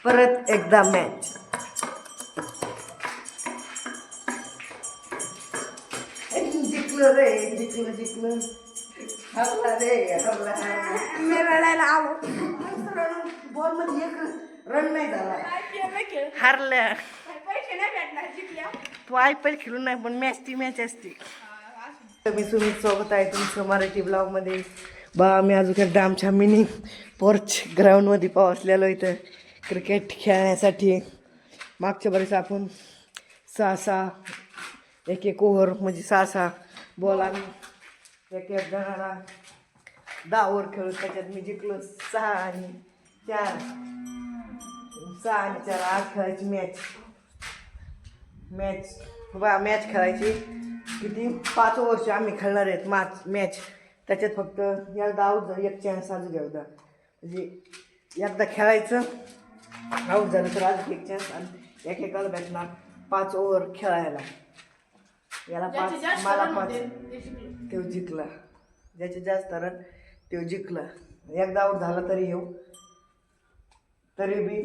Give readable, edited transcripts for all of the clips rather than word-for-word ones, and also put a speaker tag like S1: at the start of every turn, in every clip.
S1: परत एकदा मॅच. जिंकलं रे, जिंकलं हरला रे, हरला. मी रडायला आलो. बॉल मध्ये एक रन नाही झाला. हरल्या. तू IPL खेळून नाही, पण मॅच ती मॅच असते. मी सुमित स्वागत आहे तुमचं मराठी ब्लॉगमध्ये. मी अजून एकदा आमच्या मिनी पोर्च ग्राउंडमध्ये पोहोचलेलो इथं क्रिकेट खेळण्यासाठी. मागच्या वेळेस आपण 6-6 एक ओव्हर म्हणजे 6-6 बॉल आम्ही एक जणाला 10 ओव्हर खेळून त्याच्यात मी जिंकलो 6 आणि 4. 6 आणि 4 आज खेळायची मॅच खेळायची. किती 5 ओव्हरची आम्ही खेळणार आहेत मॅच. त्याच्यात फक्त एकदा आऊट झालं, एक चान्स अजून एकदा म्हणजे एकदा खेळायचं, आऊट झालं तर अजून एक चान्स आणि एकेकाला भेटणार 5 ओव्हर खेळायला. याला 5 मला 5 तो जिंकला. ज्याचे जास्त रन तो जिंकला. एकदा आऊट झाला तरी येऊ तरी बी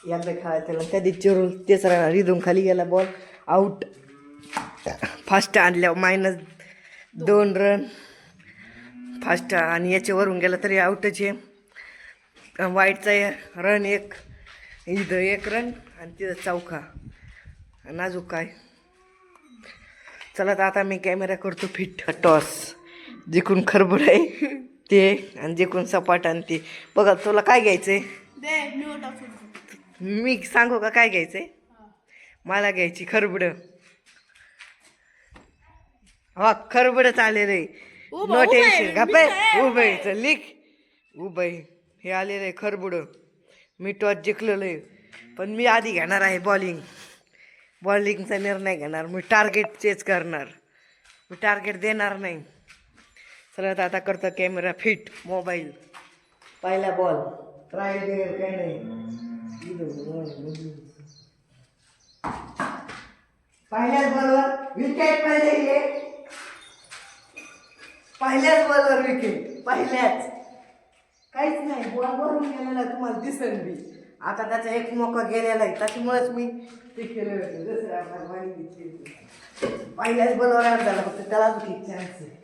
S1: एकदा खेळायचं. त्या दिवशी चिरून तिसरा रिधून खाली गेला बॉल आऊट. फास्ट आणल्यावर -2 रन फास्ट आणि याच्यावरून गेला तरी आऊटच आहे. वाईटचा रन 1, इथं 1 रन आणि तिथं चौका आणि अजून काय. चला तर आता मी कॅमेरा करतो फिट. टॉस जिकून खरबड आहे ते आणि जिकून सपाट आणि ते. बघा तुला काय घ्यायचंय, मी सांगू का काय घ्यायचंय. मला घ्यायची खरबड. हा खरबडच आलेलं आहे. No tension. गप्पा उभं लिख उभं हे आलेलं आहे खरबड. मी टॉस जिंकलेलं आहे पण मी आधी घेणार आहे बॉलिंगचा निर्णय घेणार. मी टार्गेट चेस करणार, मी टार्गेट देणार नाही. चला आता करतो कॅमेरा फिट. मोबाईल पहिला बॉल ट्राय वगैरे काही नाही. पहिल्याच बॉलवर विकेट. पहिल्याच बॉलवर विकेट. काहीच नाही, बॉल भरून गेलेला तुम्हाला दिसेल बी. आता त्याचा एक मोका गेलेला आहे, त्याच्यामुळेच मी ते केलं होतं. पहिल्याच बॉलवर आउट झाला, फक्त त्यालाच एक चान्स आहे.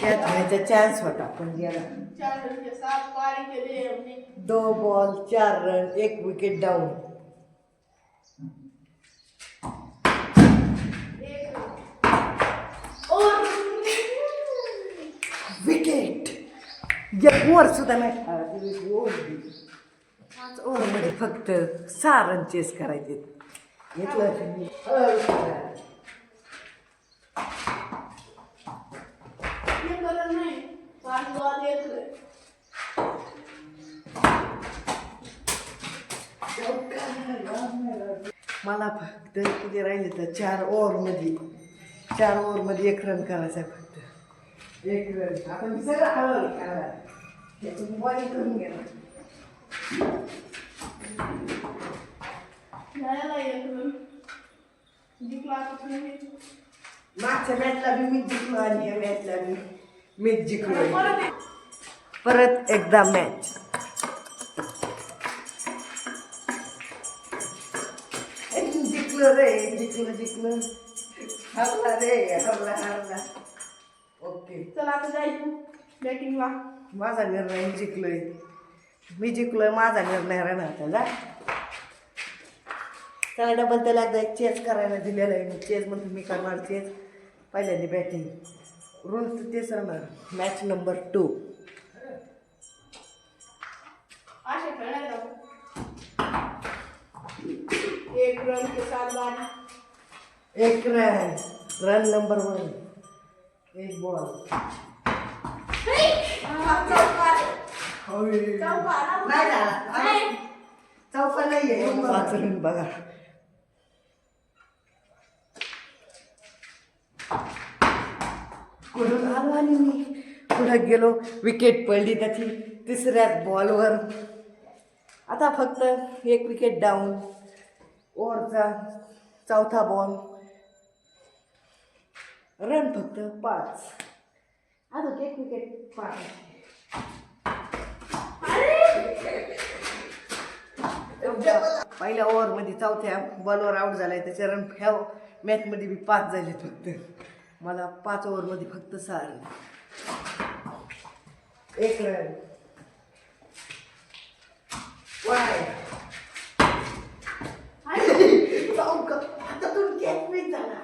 S1: त्यात घ्यायचा चान्स होता पण गेला. 2 ball 4 run 1 wicket down. Wicket. एक ओव्हर सुद्धा नाही खेळायची. 5 ओव्हरमध्ये फक्त 6 रन चेस करायचे. मला फक्त किती राहिले तर 4 ओव्हरमध्ये 1 रन करायचा आहे फक्त. 1 रन. आता मी सगळं हळूहळू खेळणार, बॉलिंग करून घेणार. मागच्या मॅचला बी मीच जिंकलो आणि या मॅचला बी मीच जिंकलो. परत एकदा मॅच. जिंकलं रे, जिंकलं हरला रे, हरला. ओके चला आता जायचं बॅटिंगला. माझा निर्णय मी जिंकलोय माझा निर्णय राहणार त्याला. त्याला डबल त्याला एकदा एक चेस करायला दिलेलं आहे. मी चेस म्हणतो मी करणार चेस. पहिल्यांदा बॅटिंग रूल तर तेच राहणार. Match number 2. एक रन के साथ बारी. 1 रन नंबर 1. 1 बॉल. चौका नाहीये. 5 रन बघा. कुठून आलो आणि मी पुढं गेलो. विकेट पडली त्याची 3ऱ्याच बॉलवर. आता फक्त 1 विकेट डाऊन. ओव्हरचा 4था बॉल. रन फक्त 5. आता पहिल्या ओव्हर मध्ये चौथ्या बॉलवर आउट झालाय त्याच्या रन ह्या मॅच मध्ये बी 5 झाले फक्त. मला 5 ओव्हर मध्ये फक्त 6 रन. 1 रन. हातातून कॅच मिस झाला.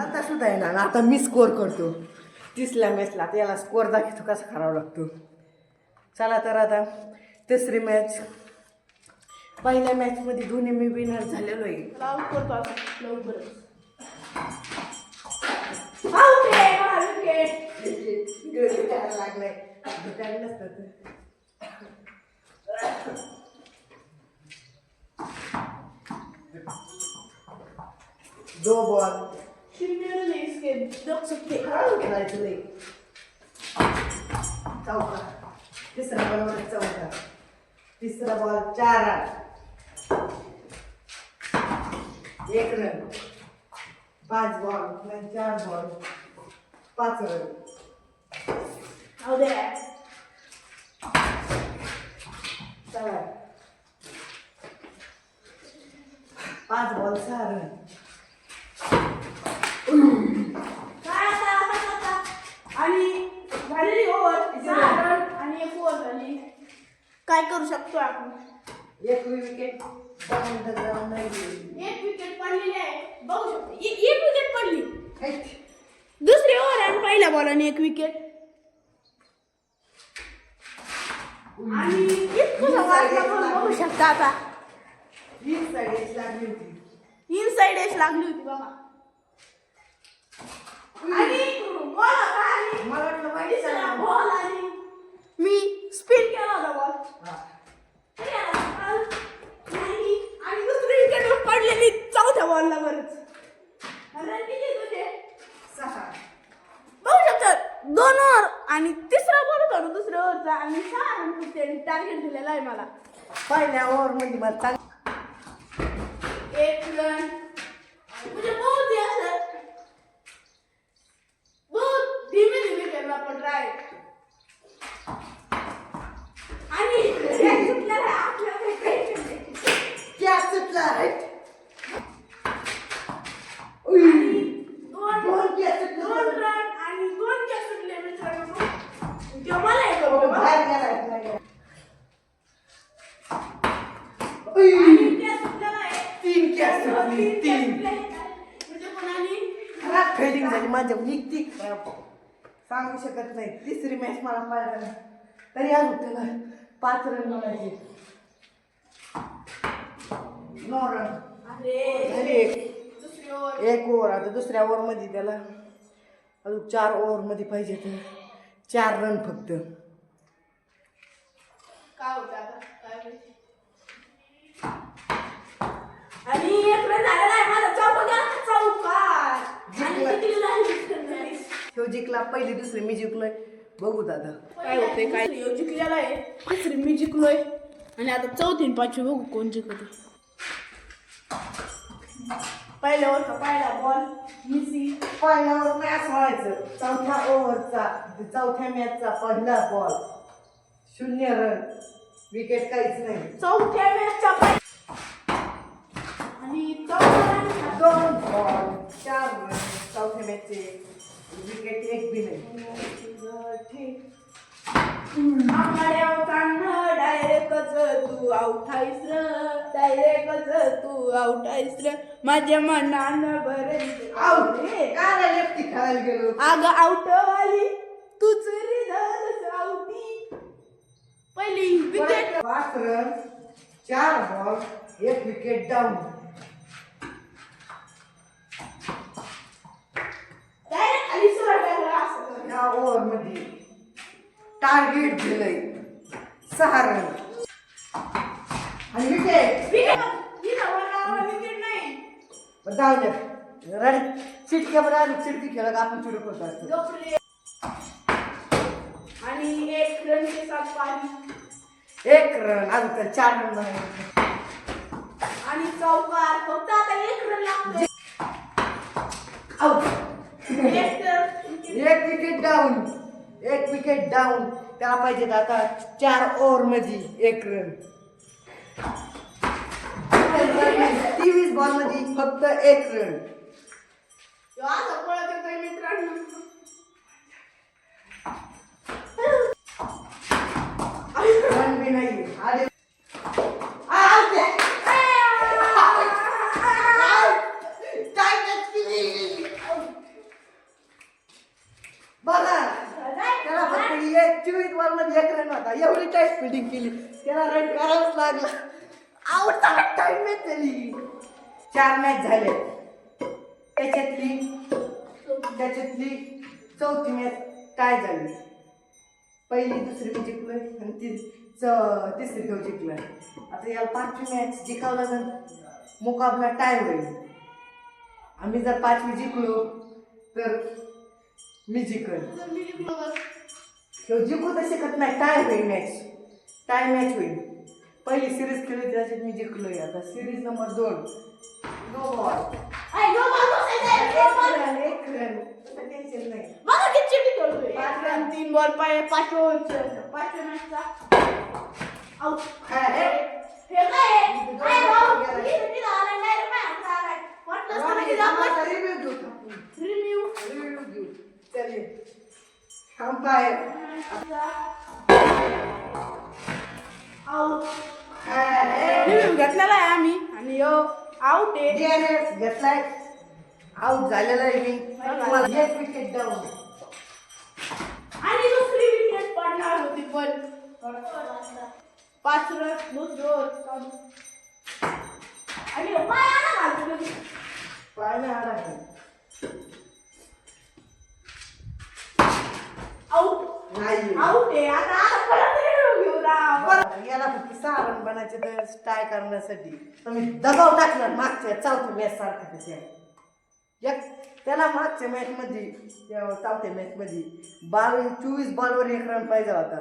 S1: आता सुद्धा आहे ना. आता मी स्कोर करतो 30ल्या मॅचला. याला स्कोर दाखवतो कसा करावा लागतो. चला तर आता तिसरी मॅच. पहिल्या मॅच मध्ये दोन्ही मी विनर झालेलो आहे. लागलाय दो बॉल खेळायचं नाही. चौका. तिसरा बॉल चौका. तिसरा ball 4 run. 1 run. 5 ball 4 ball 5 run. 5 ball 6 run.
S2: आणि झालेली ओव्हर 6 रन आणि 1 ओव्हर झाली. काय करू शकतो आपण?
S1: 1 विकेट
S2: एक विकेट पडलेली आहे. बघू शकतो. एक विकेट पडली. दुसरी ओव्हर आणि पहिल्या बॉलाने 1 विकेट. आणि इतकं बघू शकता आता.
S1: इनसाइड एज लागली होती.
S2: इनसाइड एज लागली होती बाबा. आणि
S1: मला वाटलं माहिती आहे.
S2: बॉल आणि मी स्पिन केला होता बॉल. आणि दुसरी विकेट पडलेली चौथ्या बॉलला बरंच. बघू शकतात 2 ओव्हर आणि तिसरा बॉल होता दुसऱ्या ओव्हरचा आणि 6 रन टार्गेट दिलेला आहे मला.
S1: पहिल्या ओव्हर मध्ये मला
S2: 1 रन म्हणजे बहुत ही असं बहुत धीमे धीमे खेळला आपण ट्राय. आणि सुटलेला आपल्याला
S1: क्या सुटला राईट.
S2: दोन रन आणि 2 कॅच सुटले मित्रांनो. तेव्हा मला एक
S1: बाहेर गेला.
S2: आणि त्या सुटलेला आहे
S1: 3 कॅच सुटली. 3
S2: म्हणजे कोणाने
S1: खराब फिल्डिंग झाली माझ्या. निघती सांगू शकत नाही. तिसरी मॅच मला पाहिजे नाही तरी आज त्याला 5 रन मिळायचे. 9 रन.
S2: अरे दुसरी ओव्हर
S1: 1 ओव्हर. आता दुसऱ्या ओव्हर मध्ये त्याला अजून 4 ओव्हर मध्ये पाहिजे तर 4 रन फक्त.
S2: काय होतं आता काय माहिती. आणि 1 रन झालेला आहे माझा. चौकार
S1: तो जिंकला. पहिली दुसरी मी जिंकलोय. बघू दादा
S2: काय होते. काय जिंकलेला आहे. तिसरी मी जिंकलोय आणि आता चौथी आणि पाचवी बघू कोण जिंकते. पहिल्या ओव्हरचा पहिला बॉल मिसी.
S1: पहिल्या ओव्हर मॅच व्हायचं. चौथ्या मॅचचा पहिला बॉल 0 रन. विकेट काहीच नाही.
S2: चौथ्या मॅचचा आणि
S1: 2 बॉल 4 रन. चौथ्या मॅचचे विकेट 1 बी नाही.
S2: डायरेक्टच तू आउट आहेस र. डायरेक्टच तू आउट आहेस र. माझ्या मनानं बरे
S1: आउट. काय लेफ्टी खेळायला गेलो.
S2: अगं आउट वाली तूच रिझल्ट आउटी. पहिली wicket
S1: 5 run 4 ball 1 wicket down.
S2: Direct खाली सोडला असं.
S1: या ओव्हर मध्ये टार्गेट दिलंय 6 रन आणि विकेट.
S2: विकेट नाही.
S1: जाऊ दे. रन चिटक्यावर आली. चिटकी खेळत आपण चिडक होतो.
S2: आणि 1 रन के साथ पारी.
S1: 1 रन. अजून तर 4 रन नाही.
S2: आणि चौकार फक्त आता 1 रन लागतोय.
S1: आउट.
S2: एक
S1: 1 विकेट डाऊन. एक विकेट डाऊन. त्याला पाहिजेत आता 4 ओव्हरमध्ये 1 रन. 23 बॉलमध्ये फक्त 1 रन.
S2: असं पळत येतोय मित्रांनो.
S1: रन बी नाही आले. बघा त्याला फक्त 24 बॉलमध्ये 1 रन होता. एवढी टाईट फिल्डिंग केली त्याला रन करावंच लागला. आउट टाईम मॅच झाली. 4 मॅच झाले त्याच्यातली चौथी मॅच काय झाली. पहिली दुसरी मी जिंकलोय आणि तिसरी घेऊ जिंकलोय. आता याला 5वी मॅच जिंकावं लागेल. मुकाबला टाय होईल. आम्ही जर 5वी जिंकलो तर मी जिंकल. जिंकू तर शकत नाही. टाय होईल मॅच. टाय मॅच होईल. पहिली सिरीज खेळली त्याच्यात मी जिंकलोय. आता series number 2 no ball 1 run tension नाही.
S2: बघा किती चिटी खेळतोय. 5 रन 3 बॉल 5 ओव्हरचा 5 मॅचचा आउट. हे काय भाऊ किती झाला नाही रे काय वाटलं समजा आपण
S1: रिव्ह्यू घेऊ. चलिए अंपायर
S2: आउट. रिव्ह्यू घेतलेला आहे आम्ही आणि आउट आहे.
S1: डीआरएस घेतलाय. आउट झालेला आहे मी. मला 1 विकेट डाऊन
S2: आणि दुसरी विकेट पडणार होती पण 5 रन दुसरं आणि पाय आला घालतो
S1: पाहिलं आला.
S2: आउट
S1: नाही
S2: आउट आहे. आता परत घेऊ राव.
S1: याला फक्त 6 रन बनायचे तर टाय करण्यासाठी तुम्ही दबाव टाकला मागच्या चौथ्या मॅच सारखं. त्याला मागच्या मॅच मध्ये चौथ्या मॅच मध्ये 24 बॉलवर 1 रन पाहिजे होता.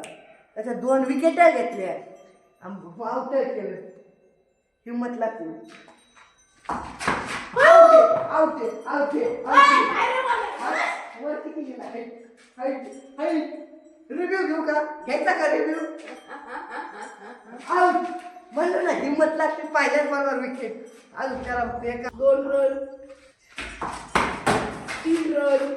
S1: त्याच्या 2 विकेट घेतल्या. आउट केलं. हिंमत लागते. आउट वरती गेला. रिव्ह्यू घेऊ का? घ्यायचा का रिव्ह्यू? आउट म्हणलं ना हिंमत लागते. पहिल्याच बॉलवर विकेट. अजून त्याला
S2: 2 रन 3 रन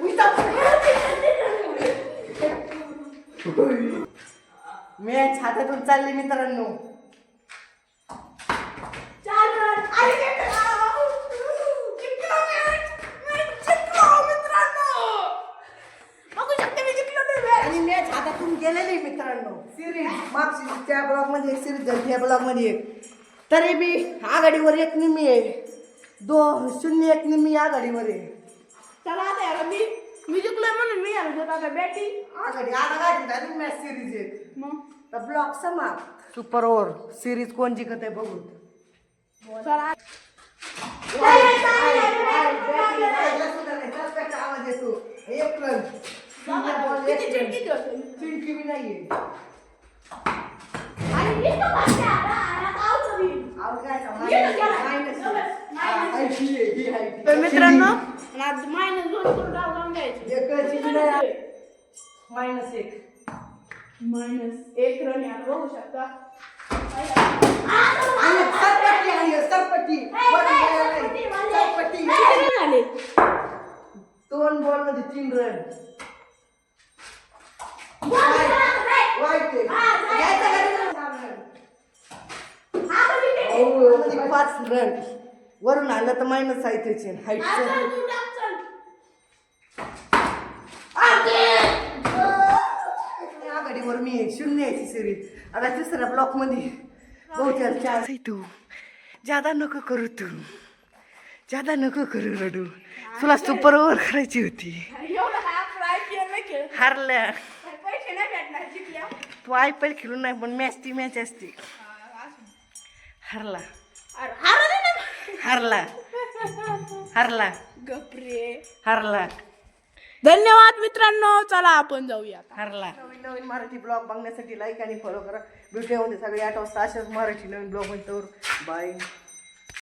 S1: मॅच हातातून चालली मित्रांनो.
S2: 4 रन
S1: आणि मॅच हातातून गेलेली मित्रांनो. सिरीज मागची त्या ब्लॉक मध्ये एक सिरीज झाली. त्या ब्लॉक मध्ये एक. तरी बी आघाडीवर 1 निम्मी आहे. 2-0-1 निम्मी आघाडीवर आहे.
S2: चला आता याला मी जिंकलोय म्हणून मी आलो आता बॅटिंग
S1: आघाडी आघाडी झाली मॅच सिरीज आहे.
S2: मग
S1: तर ब्लॉक समाप्त. सुपर ओव्हर सिरीज कोण जिंकत आहे बघू.
S2: चला
S1: आवाज येतो. 1 रन. चिंकी बी नाहीये.
S2: मित्रांनो -2 करून डाऊन द्यायचे. -1 रन याला बघू शकता. झाले
S1: 2 बॉल मध्ये 3 रन. वाईट 5 रन वरून आलं तर मायनस आहे त्याचे हाईटचं. आघाडीवर मी 0 याची सिरीज. आता तिसऱ्या ब्लॉक मध्ये बहुतेक 4. तू ज्यादा नको करू. ज्यादा नको करू रडू. तुला सुपर ओव्हर करायची होती. हारल्या. तू IPL खेळून नाही पण मॅच ती मॅच असते. हारला
S2: गपरे
S1: हारला.
S2: धन्यवाद मित्रांनो. चला आपण जाऊया.
S1: हारला. नवीन मराठी ब्लॉग बघण्यासाठी लाईक आणि फॉलो करा. भेटूया सगळे 8 वाजता अशाच मराठी नवीन ब्लॉग म्हणतो. बाय.